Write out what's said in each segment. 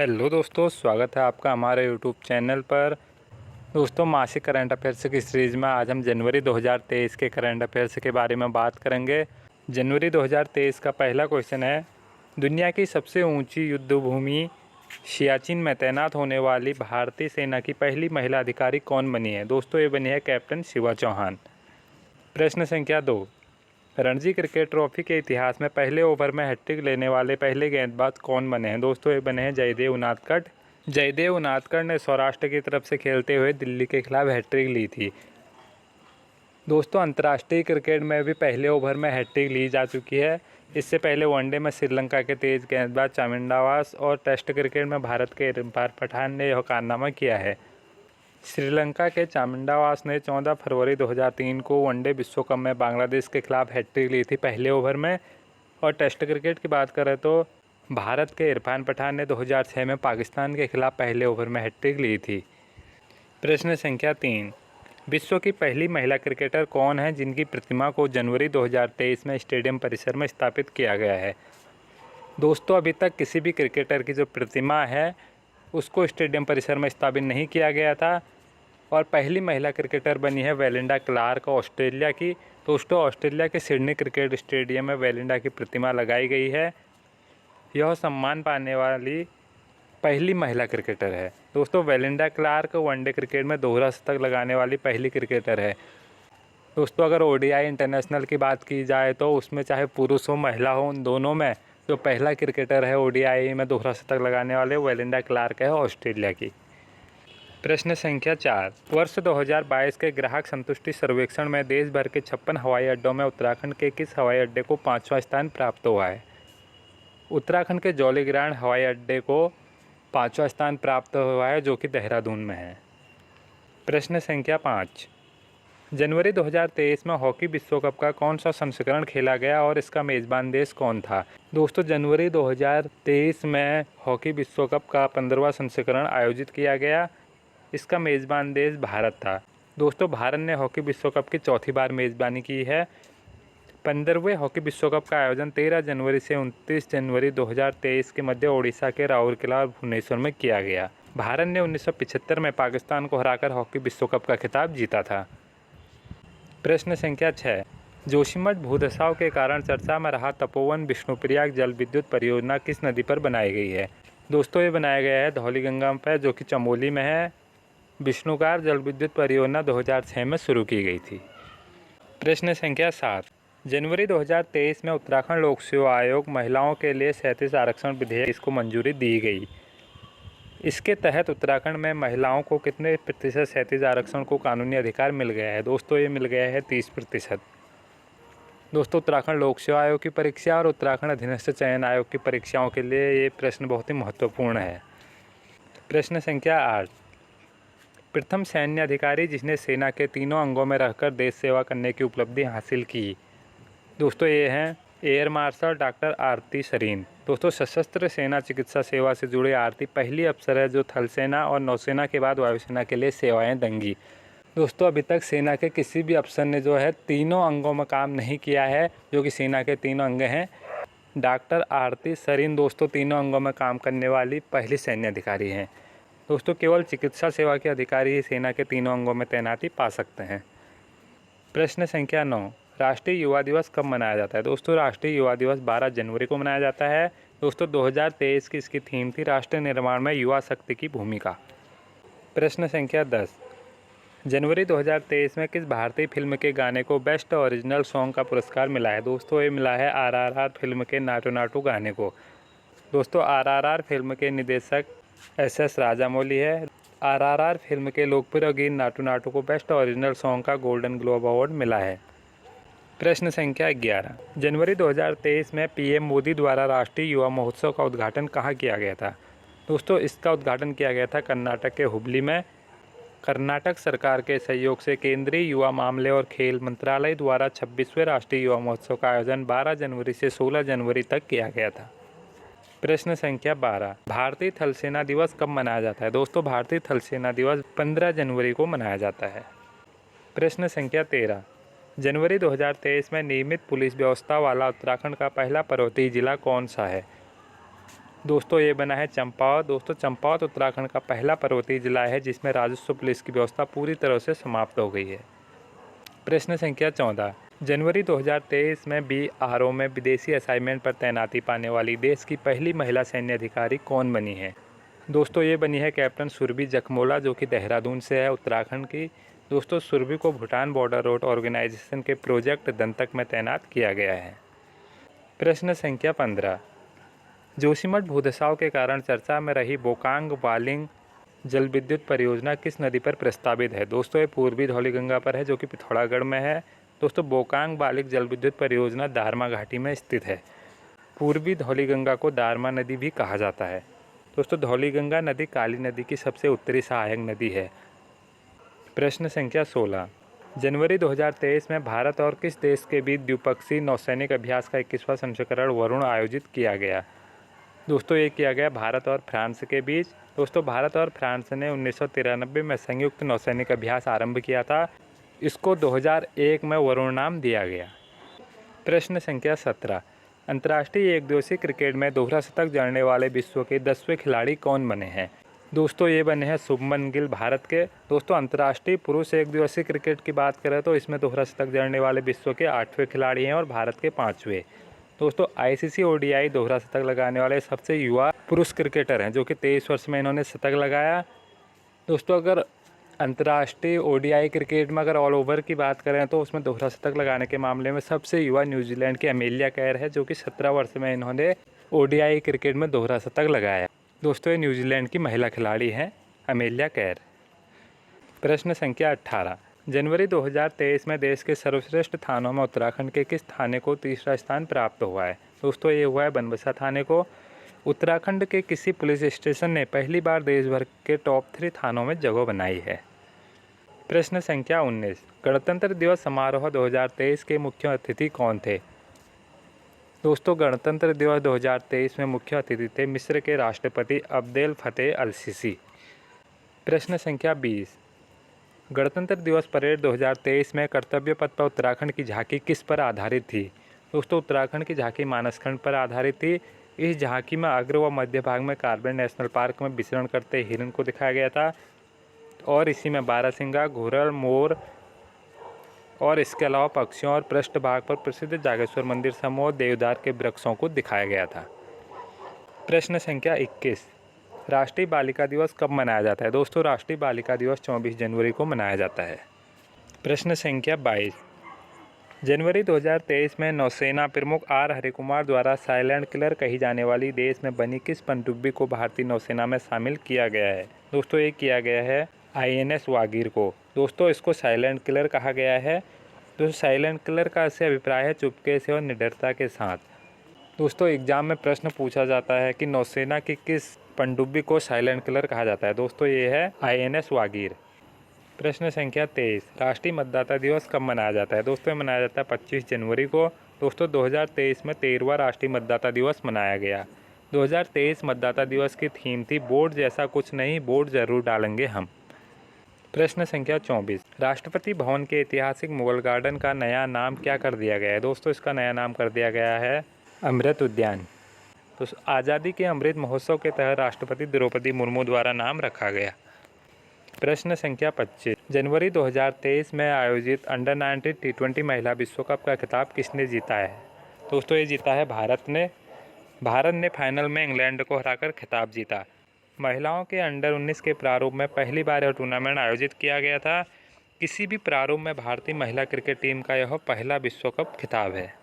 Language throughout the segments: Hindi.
हेलो दोस्तों, स्वागत है आपका हमारे यूट्यूब चैनल पर। दोस्तों, मासिक करंट अफेयर्स की सीरीज़ में आज हम जनवरी 2023 के करंट अफेयर्स के बारे में बात करेंगे। जनवरी 2023 का पहला क्वेश्चन है, दुनिया की सबसे ऊंची युद्धभूमि सियाचिन में तैनात होने वाली भारतीय सेना की पहली महिला अधिकारी कौन बनी है? दोस्तों, ये बनी है कैप्टन शिवा चौहान। प्रश्न संख्या 2, रणजी क्रिकेट ट्रॉफी के इतिहास में पहले ओवर में हैट्रिक लेने वाले पहले गेंदबाज कौन बने हैं? दोस्तों, ये बने हैं जयदेव उनादकट। जयदेव उनादकट ने सौराष्ट्र की तरफ से खेलते हुए दिल्ली के खिलाफ हैट्रिक ली थी। दोस्तों, अंतर्राष्ट्रीय क्रिकेट में भी पहले ओवर में हैट्रिक ली जा चुकी है। इससे पहले वनडे में श्रीलंका के तेज गेंदबाज चामुंडावास और टेस्ट क्रिकेट में भारत के इरफान पठान ने यह कारनामा किया है। श्रीलंका के चामुंडावास ने 14 फरवरी 2003 को वनडे विश्व कप में बांग्लादेश के खिलाफ हैट्रिक ली थी पहले ओवर में। और टेस्ट क्रिकेट की बात करें तो भारत के इरफान पठान ने 2006 में पाकिस्तान के खिलाफ पहले ओवर में हैट्रिक ली थी। प्रश्न संख्या 3, विश्व की पहली महिला क्रिकेटर कौन है जिनकी प्रतिमा को जनवरी 2023 में स्टेडियम परिसर में स्थापित किया गया है? दोस्तों, अभी तक किसी भी क्रिकेटर की जो प्रतिमा है उसको स्टेडियम परिसर में स्थापित नहीं किया गया था। और पहली महिला क्रिकेटर बनी है वेलिंडा क्लार्क, ऑस्ट्रेलिया की। दोस्तों, ऑस्ट्रेलिया के सिडनी क्रिकेट स्टेडियम में वेलिंडा की प्रतिमा लगाई गई है। यह सम्मान पाने वाली पहली महिला क्रिकेटर है। दोस्तों, वेलिंडा क्लार्क वनडे क्रिकेट में दोहरा शतक लगाने वाली पहली क्रिकेटर है। दोस्तों, अगर ओडीआई इंटरनेशनल की बात की जाए तो उसमें चाहे पुरुष हो महिला हो, उन दोनों में जो पहला क्रिकेटर है ओडीआई में दोहरा शतक लगाने वाले वेलिंडा क्लार्क है ऑस्ट्रेलिया की। प्रश्न संख्या 4, वर्ष 2022 के ग्राहक संतुष्टि सर्वेक्षण में देश भर के 56 हवाई अड्डों में उत्तराखंड के किस हवाई अड्डे को 5वां स्थान प्राप्त हुआ है? उत्तराखंड के जौलीग्रांट हवाई अड्डे को 5वां स्थान प्राप्त हुआ है, जो कि देहरादून में है। प्रश्न संख्या 5, जनवरी 2023 में हॉकी विश्व कप का कौन सा संस्करण खेला गया और इसका मेज़बान देश कौन था? दोस्तों, जनवरी 2023 में हॉकी विश्व कप का 15वां संस्करण आयोजित किया गया। इसका मेज़बान देश भारत था। दोस्तों, भारत ने हॉकी विश्व कप की चौथी बार मेज़बानी की है। 15वें हॉकी विश्व कप का आयोजन 13 जनवरी से 29 जनवरी 2023 के मध्य ओडिशा के राउरकेला और भुवनेश्वर में किया गया। भारत ने 1975 में पाकिस्तान को हराकर हॉकी विश्व कप का खिताब जीता था। प्रश्न संख्या 6, जोशीमठ भूधसाव के कारण चर्चा में रहा तपोवन विष्णुप्रयाग जल विद्युत परियोजना किस नदी पर बनाई गई है? दोस्तों, ये बनाया गया है धौलीगंगा पर, जो कि चमोली में है। विष्णुगार जल विद्युत परियोजना 2006 में शुरू की गई थी। प्रश्न संख्या 7, जनवरी 2023 में उत्तराखंड लोक सेवा आयोग महिलाओं के लिए 37 आरक्षण विधेयक इसको मंजूरी दी गई। इसके तहत उत्तराखंड में महिलाओं को कितने प्रतिशत 37 आरक्षण को कानूनी अधिकार मिल गया है? दोस्तों, ये मिल गया है 30%। दोस्तों, उत्तराखंड लोक सेवा आयोग की परीक्षा और उत्तराखंड अधीनस्थ चयन आयोग की परीक्षाओं के लिए ये प्रश्न बहुत ही महत्वपूर्ण है। प्रश्न संख्या 8, प्रथम सैन्य अधिकारी जिसने सेना के तीनों अंगों में रहकर देश सेवा करने की उपलब्धि हासिल की। दोस्तों, ये हैं एयर मार्शल डॉक्टर आरती सरीन। दोस्तों, सशस्त्र सेना चिकित्सा सेवा से जुड़े आरती पहली अफसर है जो थल सेना और नौसेना के बाद वायुसेना के लिए सेवाएं देंगी। दोस्तों, अभी तक सेना के किसी भी अफसर ने जो है तीनों अंगों में काम नहीं किया है, जो कि सेना के तीनों अंग हैं। डॉक्टर आरती सरीन दोस्तों तीनों अंगों में काम करने वाली पहली सैन्य अधिकारी हैं। दोस्तों, केवल चिकित्सा सेवा के अधिकारी ही सेना के तीनों अंगों में तैनाती पा सकते हैं। प्रश्न संख्या 9, राष्ट्रीय युवा दिवस कब मनाया जाता है? दोस्तों, राष्ट्रीय युवा दिवस 12 जनवरी को मनाया जाता है। दोस्तों, 2023 की इसकी थीम थी राष्ट्र निर्माण में युवा शक्ति की भूमिका। प्रश्न संख्या 10, जनवरी 2023 में किस भारतीय फिल्म के गाने को बेस्ट ओरिजिनल सॉन्ग का पुरस्कार मिला है? दोस्तों, ये मिला है आरआरआर फिल्म के नाटू नाटू गाने को। दोस्तों, आरआरआर फिल्म के निदेशक एस राजामौली है। आरआरआर फिल्म के लोकप्रिय गीत नाटू नाटू को बेस्ट ओरिजिनल सॉन्ग का गोल्डन ग्लोब अवार्ड मिला है। प्रश्न संख्या 11, जनवरी 2023 में पीएम मोदी द्वारा राष्ट्रीय युवा महोत्सव का उद्घाटन कहाँ किया गया था? दोस्तों, इसका उद्घाटन किया गया था कर्नाटक के हुबली में। कर्नाटक सरकार के सहयोग से केंद्रीय युवा मामले और खेल मंत्रालय द्वारा 26वें राष्ट्रीय युवा महोत्सव का आयोजन 12 जनवरी से 16 जनवरी तक किया गया था। प्रश्न संख्या 12, भारतीय थल सेना दिवस कब मनाया जाता है? दोस्तों, भारतीय थल सेना दिवस 15 जनवरी को मनाया जाता है। प्रश्न संख्या 13, जनवरी 2023 में नियमित पुलिस व्यवस्था वाला उत्तराखंड का पहला पर्वतीय जिला कौन सा है? दोस्तों ये बना है चंपावत। दोस्तों चंपावत उत्तराखंड का पहला पर्वतीय जिला है जिसमें राजस्व पुलिस की व्यवस्था पूरी तरह से समाप्त हो गई है। प्रश्न संख्या 14, जनवरी 2023 में BRO में विदेशी असाइनमेंट पर तैनाती पाने वाली देश की पहली महिला सैन्य अधिकारी कौन बनी है? दोस्तों ये बनी है कैप्टन सुरभि जखमोला, जो कि देहरादून से है, उत्तराखंड की। दोस्तों सुरभि को भूटान बॉर्डर रोड ऑर्गेनाइजेशन के प्रोजेक्ट दंतक में तैनात किया गया है। प्रश्न संख्या 15, जोशीमठ भूधसाव के कारण चर्चा में रही बोकांग बालिंग जल विद्युत परियोजना किस नदी पर प्रस्तावित है? दोस्तों ये पूर्वी धौलीगंगा पर है, जो कि पिथौरागढ़ में है। दोस्तों बोकांग बालिंग जल विद्युत परियोजना दारमा घाटी में स्थित है। पूर्वी धौलीगंगा को दारमा नदी भी कहा जाता है। दोस्तों धौलीगंगा नदी काली नदी की सबसे उत्तरी सहायक नदी है। प्रश्न संख्या 16, जनवरी 2023 में भारत और किस देश के बीच द्विपक्षीय नौसैनिक अभ्यास का 21वां संस्करण वरुण आयोजित किया गया? दोस्तों ये किया गया भारत और फ्रांस के बीच। दोस्तों भारत और फ्रांस ने 1993 में संयुक्त नौसैनिक अभ्यास आरंभ किया था। इसको 2001 में वरुण नाम दिया गया। प्रश्न संख्या 17, अंतर्राष्ट्रीय एकदिवसीय क्रिकेट में दोहरा शतक जड़ने वाले विश्व के 10वें खिलाड़ी कौन बने हैं? दोस्तों ये बने हैं शुभमन गिल भारत के। दोस्तों अंतर्राष्ट्रीय पुरुष एकदिवसीय क्रिकेट की बात करें तो इसमें दोहरा शतक जड़ने वाले विश्व के 8वें खिलाड़ी हैं और भारत के 5वें। दोस्तों ICC ODI दोहरा शतक लगाने वाले सबसे युवा पुरुष क्रिकेटर हैं, जो कि 23 वर्ष में इन्होंने शतक लगाया। दोस्तों अगर अंतर्राष्ट्रीय ODI क्रिकेट में अगर ऑल ओवर की बात करें तो उसमें दोहरा शतक लगाने के मामले में सबसे युवा न्यूजीलैंड की अमेलिया कैर है, जो कि 17 वर्ष में इन्होंने ODI क्रिकेट में दोहरा शतक लगाया। दोस्तों ये न्यूजीलैंड की महिला खिलाड़ी हैं अमेलिया कैर। प्रश्न संख्या 18, जनवरी 2023 में देश के सर्वश्रेष्ठ थानों में उत्तराखंड के किस थाने को तीसरा स्थान प्राप्त हुआ है? दोस्तों ये हुआ है बनबसा थाने को। उत्तराखंड के किसी पुलिस स्टेशन ने पहली बार देश भर के टॉप 3 थानों में जगह बनाई है। प्रश्न संख्या 19, गणतंत्र दिवस समारोह 2023 के मुख्य अतिथि कौन थे? दोस्तों गणतंत्र दिवस 2023 में मुख्य अतिथि थे मिस्र के राष्ट्रपति अब्देल फतेह अल सीसी। प्रश्न संख्या 20, गणतंत्र दिवस परेड 2023 में कर्तव्य पथ पर उत्तराखंड की झांकी किस पर आधारित थी? दोस्तों उत्तराखंड की झांकी मानसखंड पर आधारित थी। इस झांकी में अग्र व मध्य भाग में कार्बन नेशनल पार्क में विचरण करते हिरण को दिखाया गया था और इसी में बारहसिंगा, घुरल, मोर और इसके अलावा पक्षियों और पृष्ठ भाग पर प्रसिद्ध जागेश्वर मंदिर समूह देवदार के वृक्षों को दिखाया गया था। प्रश्न संख्या 21, राष्ट्रीय बालिका दिवस कब मनाया जाता है? दोस्तों राष्ट्रीय बालिका दिवस 24 जनवरी को मनाया जाता है। प्रश्न संख्या 22, जनवरी 2023 में नौसेना प्रमुख R हरिकुमार द्वारा साइलेंट किलर कही जाने वाली देश में बनी किस पनडुब्बी को भारतीय नौसेना में शामिल किया गया है? दोस्तों ये किया गया है INS वागीर को। दोस्तों इसको साइलेंट किलर कहा गया है। दोस्तों साइलेंट किलर का ऐसे अभिप्राय है चुपके से और निडरता के साथ। दोस्तों एग्जाम में प्रश्न पूछा जाता है कि नौसेना की किस पनडुब्बी को साइलेंट किलर कहा जाता है? दोस्तों ये है INS वागीर। प्रश्न संख्या 23, राष्ट्रीय मतदाता दिवस कब मनाया जाता है? दोस्तों मनाया जाता है 25 जनवरी को। दोस्तों 2023 में 13वां राष्ट्रीय मतदाता दिवस मनाया गया। 2023 मतदाता दिवस की थीम थी वोट जैसा कुछ नहीं, वोट जरूर डालेंगे हम। प्रश्न संख्या 24, राष्ट्रपति भवन के ऐतिहासिक मुगल गार्डन का नया नाम क्या कर दिया गया है? दोस्तों इसका नया नाम कर दिया गया है अमृत उद्यान। तो आज़ादी के अमृत महोत्सव के तहत राष्ट्रपति द्रौपदी मुर्मू द्वारा नाम रखा गया। प्रश्न संख्या 25, जनवरी 2023 में आयोजित अंडर 19 T20 महिला विश्व कप का खिताब किसने जीता है? दोस्तों ये जीता है भारत ने। भारत ने फाइनल में इंग्लैंड को हराकर खिताब जीता। महिलाओं के अंडर 19 के प्रारूप में पहली बार यह टूर्नामेंट आयोजित किया गया था। किसी भी प्रारूप में भारतीय महिला क्रिकेट टीम का यह पहला विश्व कप खिताब है।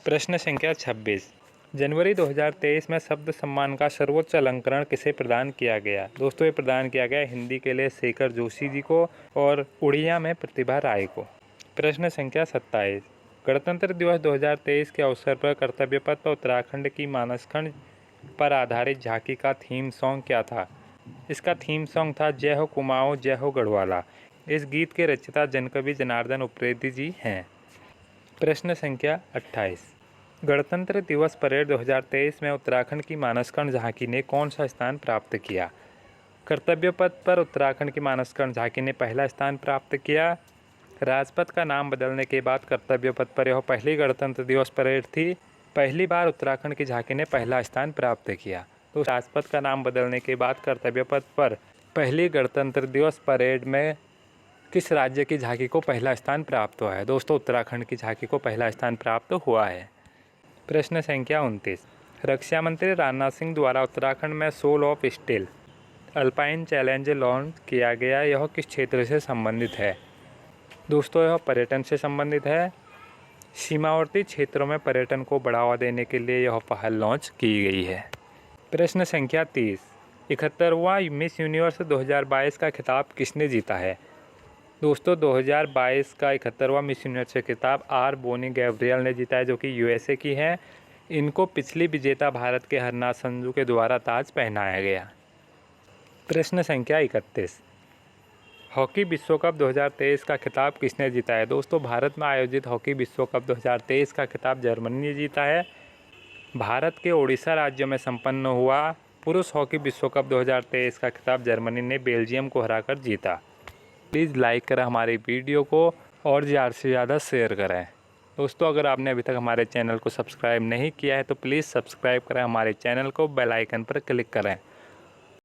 प्रश्न संख्या 26, जनवरी 2023 में शब्द सम्मान का सर्वोच्च अलंकरण किसे प्रदान किया गया? दोस्तों ये प्रदान किया गया हिंदी के लिए शेखर जोशी जी को और उड़िया में प्रतिभा राय को। प्रश्न संख्या 27, गणतंत्र दिवस 2023 के अवसर पर कर्तव्य पथ पर उत्तराखंड की मानसखंड पर आधारित झांकी का थीम सॉन्ग क्या था? इसका थीम सॉन्ग था जय हो कुमाऊं जय हो गढ़वाला। इस गीत के रचयिता जनकवि जनार्दन उप्रेती जी हैं। प्रश्न संख्या 28, गणतंत्र दिवस परेड 2023 में उत्तराखंड की मानसखंड झांकी ने कौन सा स्थान प्राप्त किया? कर्तव्य पथ पर उत्तराखंड की मानसखंड झांकी ने पहला स्थान प्राप्त किया। राजपथ का नाम बदलने के बाद कर्तव्य पथ पर यह पहली गणतंत्र दिवस परेड थी। पहली बार उत्तराखंड की झांकी ने पहला स्थान प्राप्त किया। तो राजपथ का नाम बदलने के बाद कर्तव्य पथ पर पहली गणतंत्र दिवस परेड में किस राज्य की झांकी को पहला स्थान प्राप्त हुआ है? दोस्तों उत्तराखंड की झांकी को पहला स्थान प्राप्त हुआ है। प्रश्न संख्या 29, रक्षा मंत्री राजनाथ सिंह द्वारा उत्तराखंड में soul of steel alpine challenge launch किया गया, यह किस क्षेत्र से संबंधित है? दोस्तों यह पर्यटन से संबंधित है। सीमावर्ती क्षेत्रों में पर्यटन को बढ़ावा देने के लिए यह पहल लॉन्च की गई है। प्रश्न संख्या 30, 71वां मिस यूनिवर्स 2022 का खिताब किसने जीता है? दोस्तों 2022 का 71वां मिस यूनिवर्स का खिताब आर बोनी गैब्रियल ने जीता है, जो कि यूएसए की है। इनको पिछली विजेता भारत के हरनाथ संजू के द्वारा ताज पहनाया गया। प्रश्न संख्या 31, हॉकी विश्व कप 2023 का खिताब किसने जीता है? दोस्तों भारत में आयोजित हॉकी विश्व कप 2023 का खिताब जर्मनी ने जीता है। भारत के ओडिशा राज्य में संपन्न हुआ पुरुष हॉकी विश्व कप 2023 का खिताब जर्मनी ने बेल्जियम को हराकर जीता। प्लीज़ लाइक करें हमारी वीडियो को और ज़्यादा से ज़्यादा शेयर करें। दोस्तों अगर आपने अभी तक हमारे चैनल को सब्सक्राइब नहीं किया है तो प्लीज़ सब्सक्राइब करें हमारे चैनल को, बेल आइकन पर क्लिक करें।